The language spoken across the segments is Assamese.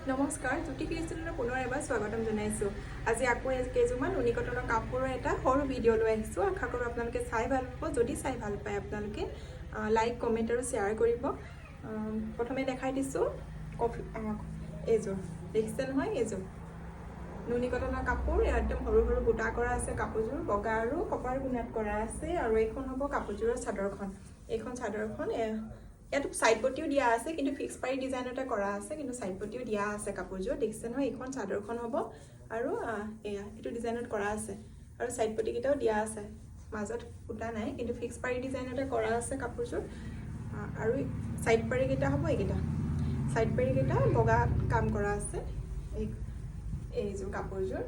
নমস্কাৰ, জ্যোতি ক্ৰিষ্টিনৰ পুনৰ এবাৰ স্বাগতম জনাইছোঁ। আজি আকৌ কেইযোৰমান নুনি কটনৰ কাপোৰৰ এটা সৰু ভিডিঅ' লৈ আহিছোঁ। আশা কৰোঁ আপোনালোকে চাই ভাল পাব। যদি চাই ভাল পায় আপোনালোকে লাইক, কমেণ্ট আৰু শ্বেয়াৰ কৰিব। প্ৰথমে দেখাই দিছোঁ এইযোৰ দেখিছে নহয়, এইযোৰ নুনি কটনৰ কাপোৰ। একদম সৰু সৰু বুটা কৰা আছে কাপোৰযোৰ, বগা আৰু কপাৰ গুণাত কৰা আছে। আৰু এইখন হ'ব কাপোৰযোৰৰ চাদৰখন। এইখন চাদৰখন ইয়াত সাইড পটিও দিয়া আছে, কিন্তু ফিক্স পাৰি ডিজাইনতে কৰা আছে, কিন্তু সাইড পটিও দিয়া আছে কাপোৰযোৰ। দেখিছে নহয়, এইখন চাদৰখন হ'ব। আৰু এইটো ডিজাইনত কৰা আছে আৰু সাইড পটিকেইটাও দিয়া আছে, মাজত ফুটা নাই, কিন্তু ফিক্স পাৰি ডিজাইনতে কৰা আছে কাপোৰযোৰ। আৰু সাইড পাৰিকেইটা হ'ব এইকেইটা, সাইড পাৰিকেইটা বগা কাম কৰা আছে এইযোৰ কাপোৰযোৰ।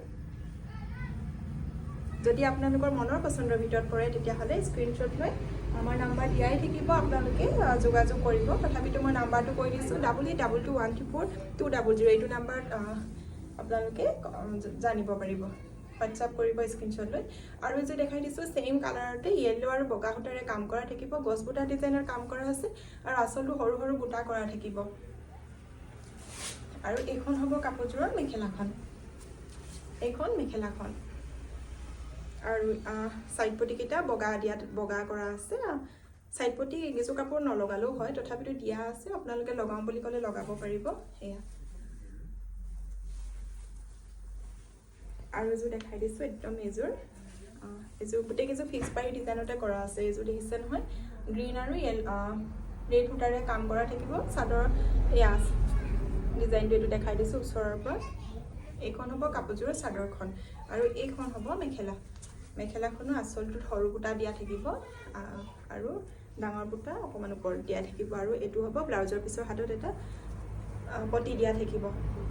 যদি আপোনালোকৰ মনৰ পচন্দৰ ভিতৰত পৰে তেতিয়াহ'লে স্ক্ৰীনশ্বট লৈ আমাৰ নাম্বাৰ দিয়াই থাকিব, আপোনালোকে যোগাযোগ কৰিব। তথাপিতো মই নাম্বাৰটো কৈ দিছোঁ 8822142000। এইটো নাম্বাৰত আপোনালোকে জানিব পাৰিব, হোৱাটছআপ কৰিব স্ক্ৰীনশ্বট লৈ। আৰু যে দেখাই দিছোঁ ছেইম কালাৰতে য়েল্লো আৰু বগা সূতাৰে কাম কৰা থাকিব, গছ বুটা ডিজাইনৰ কাম কৰা আছে আৰু আচলটো সৰু সৰু বুটা কৰা থাকিব। আৰু এইখন হ'ব কাপোৰযোৰৰ মেখেলাখন, এইখন মেখেলাখন। আৰু সাইড পটিকেইটা বগা কৰা আছে। সাইড পটি কিছু কাপোৰ নলগালেও হয়, তথাপিতো দিয়া আছে, আপোনালোকে লগাওঁ বুলি ক'লে লগাব পাৰিব। সেয়া আৰু এযোৰ দেখাই দিছোঁ, একদম এইযোৰ গোটেইকেইযোৰ ফিক্স পাৰি ডিজাইনতে কৰা আছে। এইযোৰ দেখিছে নহয়, গ্ৰীণ আৰু ৰেড সূতাৰে কাম কৰা থাকিব চাদৰ। এয়া ডিজাইনটো এইটো দেখাই দিছোঁ ওচৰৰ পৰা। এইখন হ'ব কাপোৰযোৰৰ চাদৰখন আৰু এইখন হ'ব মেখেলাখনো আঁচলটোত সৰু বুটা দিয়া থাকিব আৰু ডাঙৰ বুটা অকণমান ওপৰত দিয়া থাকিব। আৰু এইটো হ'ব ব্লাউজৰ পিছৰ হাতত এটা পটি দিয়া থাকিব।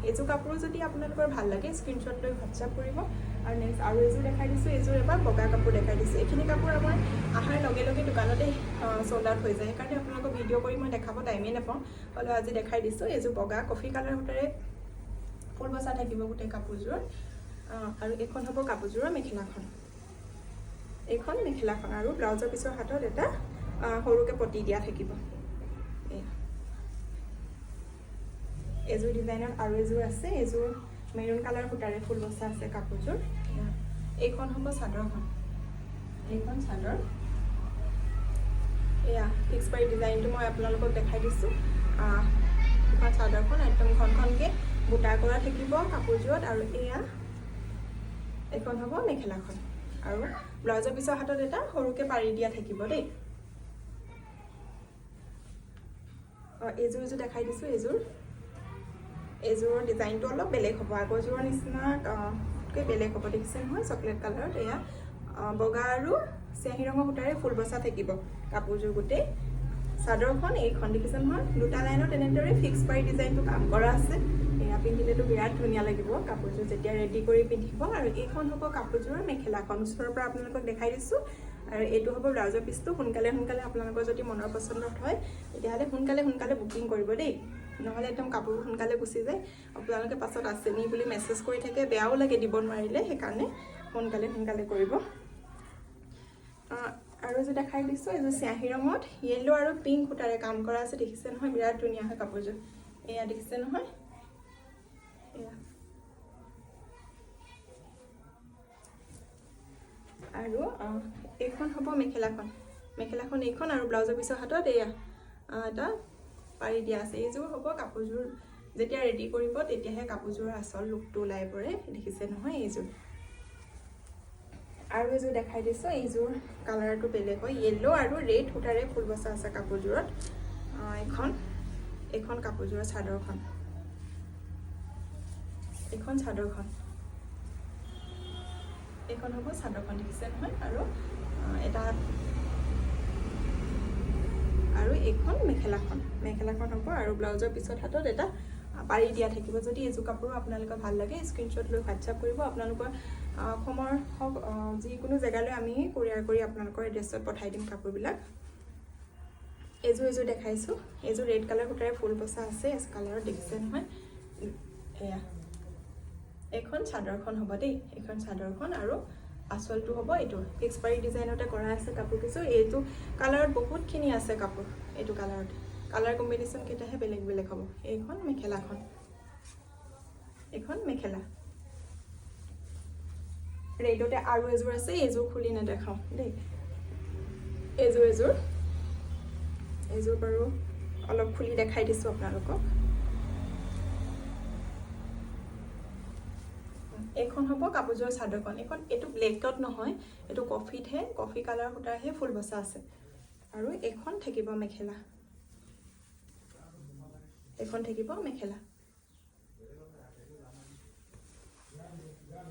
এইযোৰ কাপোৰ যদি আপোনালোকৰ ভাল লাগে স্ক্ৰীনশ্বট লৈ হোৱাটছআপ কৰিব। আৰু নেক্সট আৰু এইযোৰ দেখাই দিছোঁ, এইযোৰ এবাৰ বগা কাপোৰ দেখাই দিছোঁ। এইখিনি কাপোৰ আমাৰ অহাৰ লগে লগে দোকানতে চ'ল্ড আউট হৈ যায়, সেইকাৰণে আপোনালোকক ভিডিঅ' কৰি মই দেখাব টাইমেই নাপাওঁ। হ'লেও আজি দেখাই দিছোঁ। এইযোৰ বগা কফি কালাৰ সূতাৰে ফুল বচা থাকিব গোটেই কাপোৰযোৰত। আৰু এইখন হ'ব কাপোৰযোৰৰ মেখেলাখন, এইখন মেখেলাখন। আৰু ব্লাউজৰ পিছৰ হাতত এটা সৰুকৈ পটি দিয়া থাকিব। এইযোৰ ডিজাইনত আৰু এযোৰ আছে, এইযোৰ মেৰুণ কালাৰ সূতাৰে ফুল বচা আছে কাপোৰযোৰ। এইখন হ'ব চাদৰখন, এইখন চাদৰ। এয়া ফিক্স পাৰি ডিজাইনটো মই আপোনালোকক দেখাই দিছোঁ। এইখন চাদৰখন একদম ঘনকৈ বুটা কৰা থাকিব কাপোৰযোৰত। আৰু এইখন হ'ব মেখেলাখন। আৰু ব্লাউজৰ পিছৰ হাতত এটা সৰুকৈ পাৰি দিয়া থাকিব দেই। এইযোৰ দেখাই দিছোঁ, এইযোৰৰ ডিজাইনটো অলপ বেলেগ হ'ব, আগৰযোৰৰ নিচিনাকৈ বেলেগ হ'ব। দেখিছে নহয়, চকলেট কালাৰত। এয়া বগা আৰু চিয়াহী ৰঙৰ সূতাৰে ফুল বচা থাকিব কাপোৰযোৰ গোটেই। চাদৰখন এইখন দেখিছে নহয়, দুটা লাইনত এনেদৰে ফিক্স পাৰি ডিজাইনটো কাম কৰা আছে। এয়া পিন্ধিলেতো বিৰাট ধুনীয়া লাগিব কাপোৰযোৰ যেতিয়া ৰেডি কৰি পিন্ধিব। আৰু এইখন হ'ব কাপোৰযোৰৰ মেখেলাখন, ওচৰৰ পৰা আপোনালোকক দেখাই দিছোঁ। আৰু এইটো হ'ব ব্লাউজৰ পিচটো। সোনকালে আপোনালোকৰ যদি মনৰ পচন্দত হয় তেতিয়াহ'লে সোনকালে বুকিং কৰিব দেই, নহ'লে একদম কাপোৰবোৰ সোনকালে গুচি যায়। আপোনালোকে পাছত আছে নি বুলি মেছেজ কৰি থাকে, বেয়াও লাগে দিব নোৱাৰিলে, সেইকাৰণে সোনকালে কৰিব। আৰু এযোৰ দেখাই দিছোঁ, এইযোৰ চিয়াহী ৰঙত য়েল্লো আৰু পিংক সূতাৰে কাম কৰা আছে। দেখিছে নহয়, বিৰাট ধুনীয়া হয় কাপোৰযোৰ। এয়া দেখিছে নহয়, এয়া। আৰু এইখন হ'ব মেখেলাখন, এইখন। আৰু ব্লাউজৰ পিছৰ হাতত এয়া এটা পাৰি দিয়া আছে। এইযোৰ হ'ব কাপোৰযোৰ যেতিয়া ৰেডি কৰিব তেতিয়াহে কাপোৰযোৰৰ আচল লুকটো ওলাই পৰে। দেখিছে নহয় এইযোৰ। আৰু এইযোৰ দেখাই দিছোঁ, এইযোৰ কালাৰটো বেলেগ হয়, য়েল্লো আৰু ৰেড সূতাৰে ফুল বচা আছে কাপোৰযোৰত। এইখন কাপোৰযোৰৰ চাদৰখন, এইখন হ'ব চাদৰখন। দেখিছে নহয়। আৰু এইখন মেখেলাখন হ'ব। আৰু ব্লাউজৰ পিছত হাতত এটা পাৰি দিয়া থাকিব। যদি এইযোৰ কাপোৰো আপোনালোকৰ ভাল লাগে স্ক্ৰীনশ্বট লৈ হোৱাটছআপ কৰিব। আপোনালোকৰ অসমৰ হওক যিকোনো জেগালৈ আমি কোৰিয়াৰ কৰি আপোনালোকৰ এড্ৰেছত পঠাই দিম কাপোৰবিলাক। এইযোৰ দেখাইছোঁ, এইযোৰ ৰেড কালাৰ সূতাৰে ফুল বচা আছে কালাৰত। দেখিছে নহয়, এয়া এইখন চাদৰখন হ'ব দেই, এইখন চাদৰখন। আৰু আঁচলটো হ'ব এইটো ফিক্স পাৰি ডিজাইনতে কৰা আছে কাপোৰ কিছু। এইটো কালাৰত বহুতখিনি আছে কাপোৰ, এইটো কালাৰত কালাৰ কম্বিনেশ্যন কেইটাহে বেলেগ হ'ব। এইখন মেখেলাখন, এখন মেখেলা ৰেডতে আৰু এযোৰ আছে এযোৰ খুলি নেদেখাওঁ দেই এযোৰ বাৰু অলপ খুলি দেখাই দিছোঁ আপোনালোকক এইখন হ'ব কাপোৰযোৰৰ চাদৰখন এইখন এইটো ব্লেকত নহয় এইটো কফিতহে কফি কালাৰ সূতাৰহে ফুল বচা আছে আৰু এইখন থাকিব মেখেলা এইখন থাকিব মেখেলা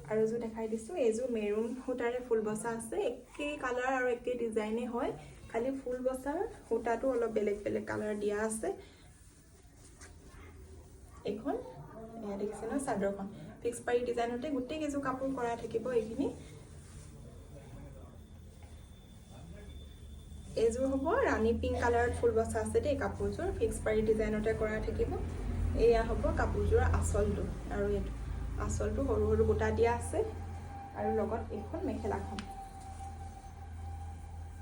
আৰু এযোৰ দেখাই দিছোঁ এইযোৰ মেৰুন সূতাৰে ফুল বচা আছে একেই কালাৰ আৰু একেই ডিজাইনে হয় খালি ফুল বচাৰ সূতাটো অলপ বেলেগ বেলেগ কালাৰ দিয়া আছে এইখন এয়া দেখিছে ন চাদৰখন ফিক্স পাৰি ডিজাইনতে গোটেই কেইযোৰ কাপোৰ কৰা থাকিব এইখিনি এইযোৰ হ'ব ৰাণী পিংক কালাৰত ফুল বচা আছে দেই কাপোৰযোৰ ফিক্স পাৰি ডিজাইনতে কৰা থাকিব এয়া হ'ব কাপোৰযোৰৰ আঁচলটো আৰু এইটো আঁচলটো সৰু সৰু বুটা দিয়া আছে আৰু লগত এইখন মেখেলাখন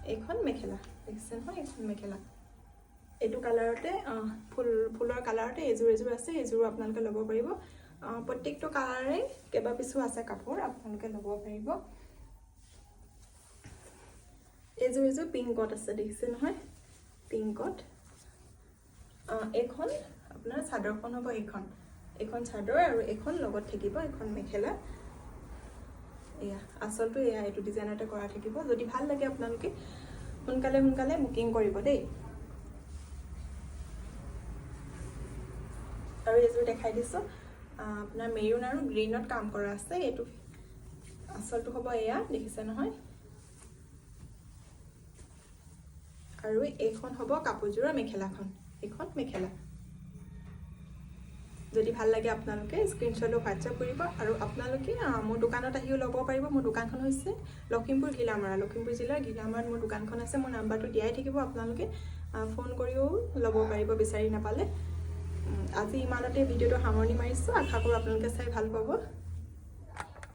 এইখন মেখেলা দেখিছে নহয় এইখন মেখেলা এইটো কালাৰতে ফুলৰ কালাৰতে এযোৰ আছে এযোৰ আপোনালোকে ল'ব পাৰিব প্ৰত্যেকটো কালাৰে কেইবা পিছো আছে কাপোৰ আপোনালোকে ল'ব পাৰিব এযোৰ পিংকত আছে দেখিছে নহয় পিংকত এইখন আপোনাৰ চাদৰখন হ'ব এইখন চাদৰ আৰু এইখন লগত থাকিব এইখন মেখেলা এয়া আঁচলটো এয়া এইটো ডিজাইনতে কৰা থাকিব যদি ভাল লাগে আপোনালোকে সোনকালে বুকিং কৰিব দেই আৰু এযোৰ দেখাই দিছোঁ আপোনাৰ মেৰুন আৰু গ্ৰীণত কাম কৰা আছে এইটো আঁচলটো হ'ব এয়া দেখিছে নহয় আৰু এইখন হ'ব কাপোৰযোৰৰ মেখেলাখন এইখন মেখেলা যদি ভাল লাগে আপোনালোকে স্ক্ৰীনশ্বটত হোৱাটছআপ কৰিব আৰু আপোনালোকে মোৰ দোকানত আহিও ল'ব পাৰিব মোৰ দোকানখন হৈছে লখিমপুৰ জিলাৰ ঘিলামাৰাত মোৰ দোকানখন আছে মোৰ নাম্বাৰটো দিয়াই থাকিব আপোনালোকে ফোন কৰিও ল'ব পাৰিব বিচাৰি নাপালে আজি ইমানতে ভিডিঅ'টো সামৰণি মাৰিছোঁ আশা কৰোঁ আপোনালোকে চাই ভাল পাব